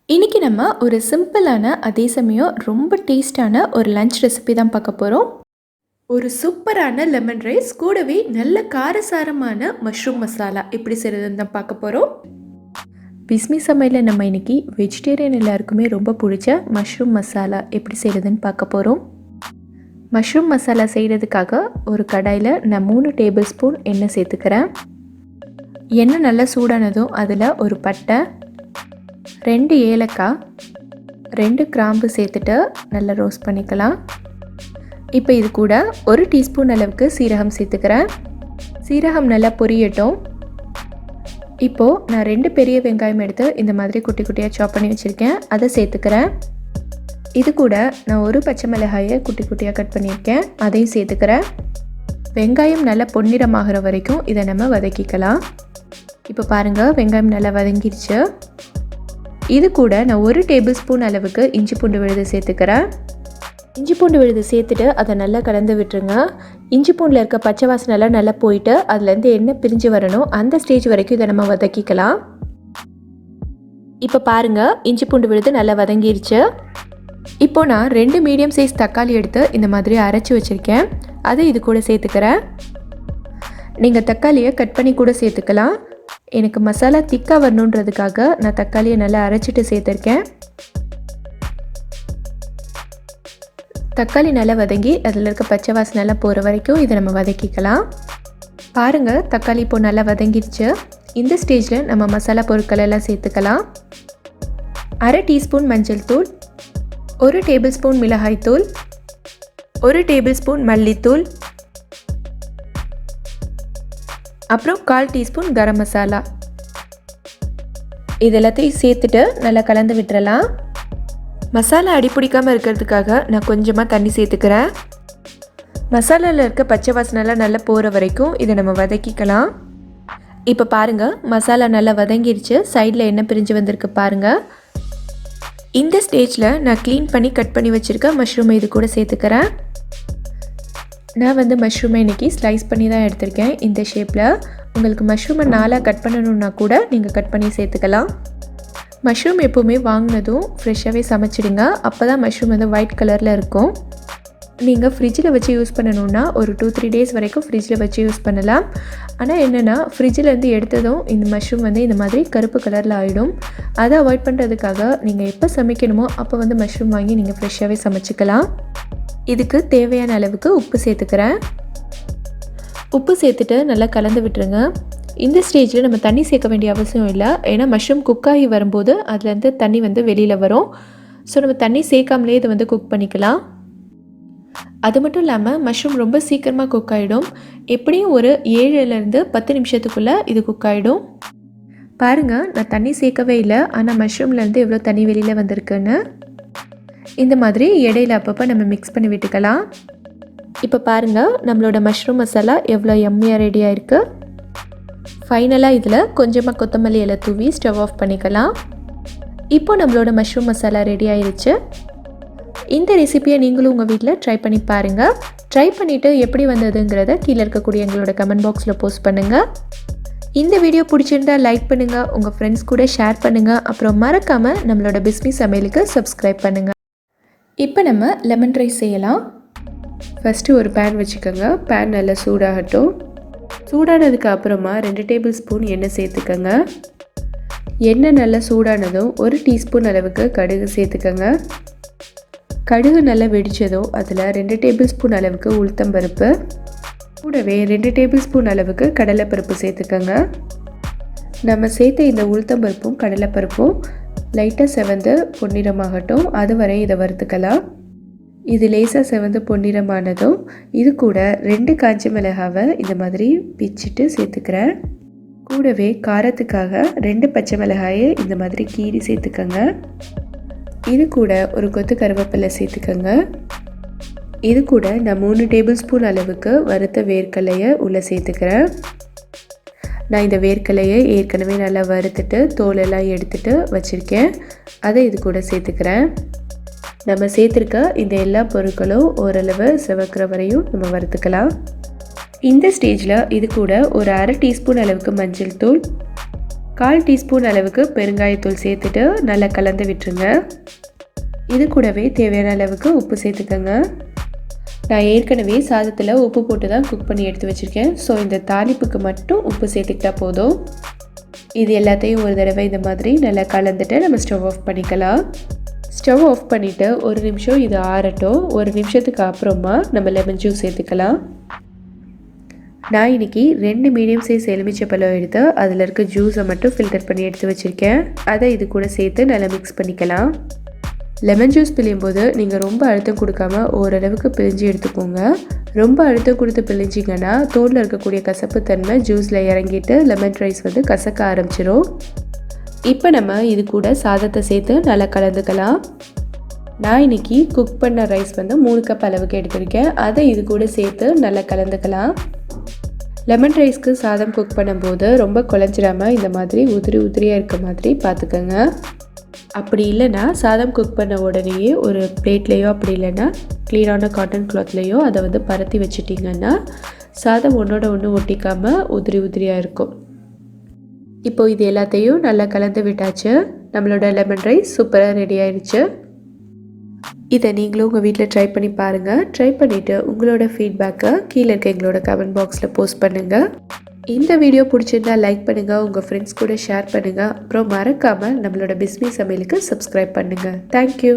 இன்றைக்கி நம்ம ஒரு சிம்பிளான அதே சமயம் ரொம்ப டேஸ்டான ஒரு லன்ச் ரெசிபி தான் பார்க்க போகிறோம். ஒரு சூப்பரான லெமன் ரைஸ் கூடவே நல்ல காரசாரமான மஷ்ரூம் மசாலா எப்படி செய்கிறதுன்னு தான் பார்க்க போகிறோம். பிஸ்மி சமையலில் நம்ம இன்றைக்கி வெஜிடேரியன் எல்லாருக்குமே ரொம்ப பிடிச்ச மஷ்ரூம் மசாலா எப்படி செய்கிறதுன்னு பார்க்க போகிறோம். மஷ்ரூம் மசாலா செய்கிறதுக்காக ஒரு கடாயில் நான் 3 டேபிள் ஸ்பூன் எண்ணெய் சேர்த்துக்கிறேன். எண்ணெய் நல்லா சூடானதும் அதில் ஒரு பட்டை, 2 ஏலக்காய், 2 கிராம்பு சேர்த்துட்டு நல்லா ரோஸ்ட் பண்ணிக்கலாம். இப்போ இது கூட 1 டீஸ்பூன் அளவுக்கு சீரகம் சேர்த்துக்கிறேன். சீரகம் நல்லா பொரியட்டும். இப்போது நான் 2 பெரிய வெங்காயம் எடுத்து இந்த மாதிரி குட்டி குட்டியாக சாப் பண்ணி வச்சுருக்கேன், அதை சேர்த்துக்கிறேன். இது கூட நான் 1 பச்சை மிளகாயை குட்டி குட்டியாக கட் பண்ணியிருக்கேன், அதையும் சேர்த்துக்கிறேன். வெங்காயம் நல்லா பொன்னிறமாகிற வரைக்கும் இதை நம்ம வதக்கிக்கலாம். இப்போ பாருங்கள், வெங்காயம் நல்லா வதங்கிடுச்சு. இது கூட நான் 1 டேபிள் ஸ்பூன் அளவுக்கு இஞ்சி பூண்டு விழுது சேர்த்துக்கிறேன். இஞ்சி பூண்டு விழுது சேர்த்துட்டு அதை நல்லா கலந்து விட்டுருங்க. இஞ்சி பூண்டில் இருக்க பச்சை வாசனைலாம் நல்லா போயிட்டு அதுலேருந்து எண்ணெய் பிரிஞ்சு வரணும், அந்த ஸ்டேஜ் வரைக்கும் இதை நம்ம வதக்கிக்கலாம். இப்போ பாருங்கள், இஞ்சி பூண்டு விழுது நல்லா வதங்கிருச்சு. இப்போது நான் 2 மீடியம் சைஸ் தக்காளி எடுத்து இந்த மாதிரி அரைச்சி வச்சுருக்கேன், அதை இது கூட சேர்த்துக்கிறேன். நீங்கள் தக்காளியை கட் பண்ணி கூட சேர்த்துக்கலாம். எனக்கு மசாலா திக்காக வரணுன்றதுக்காக நான் தக்காளியை நல்லா அரைச்சிட்டு சேர்த்துருக்கேன். தக்காளி நல்லா வதங்கி அதில் இருக்க பச்சை வாசனைலாம் போகிற வரைக்கும் இதை நம்ம வதக்கிக்கலாம். பாருங்கள், தக்காளி இப்போது நல்லா வதங்கிடுச்சு. இந்த ஸ்டேஜில் நம்ம மசாலா பொருட்கள் எல்லாம் சேர்த்துக்கலாம். 1/2 டீஸ்பூன் மஞ்சள் தூள், 1 டேபிள் ஸ்பூன் மிளகாய் தூள், 1 டேபிள் ஸ்பூன் மல்லித்தூள், அப்புறம் 1/4 டீஸ்பூன் கரம் மசாலா. இது எல்லாத்தையும் சேர்த்துட்டு நல்லா கலந்து விட்டுறலாம். மசாலா அடிப்பிடிக்காமல் இருக்கிறதுக்காக நான் கொஞ்சமாக தண்ணி சேர்த்துக்கிறேன். மசாலாவில் இருக்க பச்சை வாசனைலாம் நல்லா போகிற வரைக்கும் இதை நம்ம வதக்கிக்கலாம். இப்போ பாருங்கள், மசாலா நல்லா வதங்கிடுச்சு. சைடில் எண்ணெய் பிரிஞ்சு வந்திருக்கு பாருங்கள். இந்த ஸ்டேஜில் நான் க்ளீன் பண்ணி கட் பண்ணி வச்சுருக்க மஷ்ரூமை இது கூட சேர்த்துக்கிறேன். நான் மஷ்ரூமை இன்றைக்கி ஸ்லைஸ் பண்ணி தான் எடுத்திருக்கேன் இந்த ஷேப்பில். உங்களுக்கு மஷ்ரூமை 4 கட் பண்ணணுன்னா கூட நீங்கள் கட் பண்ணி சேர்த்துக்கலாம். மஷ்ரூம் எப்போவுமே வாங்கினதும் ஃப்ரெஷ்ஷாகவே சமைச்சிடுங்க, அப்போ தான் மஷ்ரூம் ஒயிட் கலரில் இருக்கும். நீங்கள் ஃப்ரிட்ஜில் வச்சு யூஸ் பண்ணணுன்னா ஒரு 2-3 டேஸ் வரைக்கும் ஃப்ரிட்ஜில் வச்சு யூஸ் பண்ணலாம். ஆனால் என்னென்னா, ஃப்ரிட்ஜிலேருந்து எடுத்ததும் இந்த மஷ்ரூம் இந்த மாதிரி கருப்பு கலரில் ஆகிடும். அதை அவாய்ட் பண்ணுறதுக்காக நீங்கள் எப்போ சமைக்கணுமோ அப்போ மஷ்ரூம் வாங்கி நீங்கள் ஃப்ரெஷ்ஷாகவே சமைச்சிக்கலாம். இதுக்கு தேவையான அளவுக்கு உப்பு சேர்த்துக்கிறேன். உப்பு சேர்த்துட்டு நல்லா கலந்து விட்டுருங்க. இந்த ஸ்டேஜில் நம்ம தண்ணி சேர்க்க வேண்டிய அவசியம் இல்லை, ஏன்னா மஷ்ரூம் குக்காகி வரும்போது அதுலேருந்து தண்ணி வெளியில் வரும். ஸோ நம்ம தண்ணி சேர்க்காமலே இதை குக் பண்ணிக்கலாம். அது மட்டும் இல்லாமல் மஷ்ரூம் ரொம்ப சீக்கிரமாக குக் ஆகிடும். எப்படியும் ஒரு 7லேருந்து 10 நிமிஷத்துக்குள்ளே இது குக் ஆகிடும். பாருங்கள், நான் தண்ணி சேர்க்கவே இல்லை, ஆனால் மஷ்ரூம்லேருந்து எவ்வளோ தண்ணி வெளியில் வந்திருக்குன்னு. இந்த மாதிரி இடையில அப்பப்போ நம்ம மிக்ஸ் பண்ணி விட்டுக்கலாம். இப்போ பாருங்கள், நம்மளோட மஷ்ரூம் மசாலா எவ்வளோ யம்மியாக ரெடியாக இருக்குது. ஃபைனலாக இதில் கொஞ்சமாக கொத்தமல்லி இலை தூவி ஸ்டவ் ஆஃப் பண்ணிக்கலாம். இப்போ நம்மளோட மஷ்ரூம் மசாலா ரெடி ஆயிடுச்சு. இந்த ரெசிபியை நீங்களும் உங்கள் வீட்டில் ட்ரை பண்ணி பாருங்கள். ட்ரை பண்ணிவிட்டு எப்படி வந்ததுங்கிறத கீழே இருக்கக்கூடிய எங்களோட கமெண்ட் பாக்ஸில் போஸ்ட் பண்ணுங்கள். இந்த வீடியோ பிடிச்சிருந்தால் லைக் பண்ணுங்கள், உங்கள் ஃப்ரெண்ட்ஸ் கூட ஷேர் பண்ணுங்கள். அப்புறம் மறக்காமல் நம்மளோட பிஸ்மி சமையலுக்கு சப்ஸ்கிரைப் பண்ணுங்கள். இப்போ நம்ம லெமன் ரைஸ் செய்யலாம். ஃபஸ்ட்டு ஒரு பேன் வச்சுக்கோங்க. பேன் நல்லா சூடாகட்டும். சூடானதுக்கு அப்புறமா 2 டேபிள் ஸ்பூன் எண்ணெய் சேர்த்துக்கோங்க. எண்ணெய் நல்லா சூடானதும் 1 டீஸ்பூன் அளவுக்கு கடுகு சேர்த்துக்கோங்க. கடுகு நல்லா வெடித்ததும் அதில் 2 டேபிள் ஸ்பூன் அளவுக்கு உளுத்தம்பருப்பு, கூடவே 2 டேபிள் ஸ்பூன் அளவுக்கு கடலைப்பருப்பு சேர்த்துக்கோங்க. நம்ம சேர்த்த இந்த உளுத்தம்பருப்பும் கடலைப்பருப்பும் லைட்டாக செவந்து பொன்னிறமாகட்டும், அதுவரை இதை வறுத்துக்கலாம். இது லேசாக செவந்து பொன்னிறமானதும் இது கூட 2 காஞ்ச மிளகாவை இந்த மாதிரி பிச்சுட்டு சேர்த்துக்கிறேன். கூடவே காரத்துக்காக 2 பச்சை மிளகாயை இந்த மாதிரி கீறி சேர்த்துக்கோங்க. இது கூட ஒரு கொத்து கருவேப்பிலை சேர்த்துக்கோங்க. இது கூட நான் 3 டேபிள் ஸ்பூன் அளவுக்கு வறுத்த வேர்க்கடலையை உள்ளே சேர்த்துக்கிறேன். நான் இந்த வேர்க்கடலையை ஏற்கனவே நல்லா வறுத்துட்டு தோலெல்லாம் எடுத்துகிட்டு வச்சுருக்கேன், அதை இது கூட சேர்த்துக்கிறேன். நம்ம சேர்த்துருக்க இந்த எல்லா பொருட்களும் ஓரளவு சிவக்கிற வரையும் நம்ம வறுத்துக்கலாம். இந்த ஸ்டேஜில் இது கூட ஒரு 1/2 டீஸ்பூன் அளவுக்கு மஞ்சள் தூள், 1/4 டீஸ்பூன் அளவுக்கு பெருங்காயத்தூள் சேர்த்துட்டு நல்லா கலந்து விட்டுருங்க. இது கூடவே தேவையான அளவுக்கு உப்பு சேர்த்துக்கோங்க. நான் ஏற்கனவே சாதத்தில் உப்பு போட்டு தான் குக் பண்ணி எடுத்து வச்சுருக்கேன். ஸோ இந்த தாளிப்புக்கு மட்டும் உப்பு சேர்த்துக்கிட்டா போதும். இது எல்லாத்தையும் ஒரு தடவை இந்த மாதிரி நல்லா கலந்துட்டு நம்ம ஸ்டவ் ஆஃப் பண்ணிக்கலாம். ஸ்டவ் ஆஃப் பண்ணிவிட்டு ஒரு நிமிஷம் இது ஆறட்டும். ஒரு நிமிஷத்துக்கு அப்புறமா நம்ம லெமன் ஜூஸ் சேர்த்துக்கலாம். நான் இன்றைக்கி 2 மீடியம் சைஸ் எலுமிச்சை பழம் எடுத்து அதில் இருக்க ஜூஸை மட்டும் ஃபில்டர் பண்ணி எடுத்து வச்சுருக்கேன். அதை இது கூட சேர்த்து நல்லா மிக்ஸ் பண்ணிக்கலாம். லெமன் ஜூஸ் பிழியும்போது நீங்கள் ரொம்ப அழுத்தம் கொடுக்காம ஓரளவுக்கு பிழிஞ்சு எடுத்துக்கோங்க. ரொம்ப அழுத்தம் கொடுத்து பிழிஞ்சிங்கன்னா தோலில் இருக்கக்கூடிய கசப்பு தன்மை ஜூஸில் இறங்கிட்டு லெமன் ரைஸ் கசக்க ஆரம்பிச்சிடும். இப்போ நம்ம இது கூட சாதத்தை சேர்த்து நல்லா கலந்துக்கலாம். நான் இன்றைக்கி குக் பண்ண ரைஸ் 3 கப் அளவுக்கு எடுத்திருக்கேன். அதை இது கூட சேர்த்து நல்லா கலந்துக்கலாம். லெமன் ரைஸ்க்கு சாதம் குக் பண்ணும்போது ரொம்ப குழஞ்சிடாமல் இந்த மாதிரி உதிரி உதிரியாக இருக்க மாதிரி பார்த்துக்கோங்க. அப்படி இல்லைன்னா சாதம் குக் பண்ண உடனேயே ஒரு பிளேட்லேயோ அப்படி இல்லைன்னா க்ளீனான காட்டன் கிளாத்லேயோ அதை பரத்தி வச்சிட்டிங்கன்னா சாதம் ஒன்றோட ஒன்று ஒட்டிக்காமல் உதிரி உதிரியாக இருக்கும். இப்போ இது எல்லாத்தையும் நல்லா கலந்து விட்டாச்சு. நம்மளோட லெமன் ரைஸ் சூப்பராக ரெடி ஆயிடுச்சு. இதை நீங்களும் உங்கள் வீட்டில் ட்ரை பண்ணி பாருங்கள். ட்ரை பண்ணிவிட்டு உங்களோட ஃபீட்பேக்கை கீழே இருக்க எங்களோட கமெண்ட் பாக்ஸில் போஸ்ட் பண்ணுங்கள். இந்த வீடியோ பிடிச்சிருந்தா லைக் பண்ணுங்கள், உங்கள் ஃப்ரெண்ட்ஸ் கூட ஷேர் பண்ணுங்கள். அப்புறம் மறக்காமல் நம்மளோட பிஸ்மி சமையலுக்கு சப்ஸ்கிரைப் பண்ணுங்கள். தேங்க்யூ.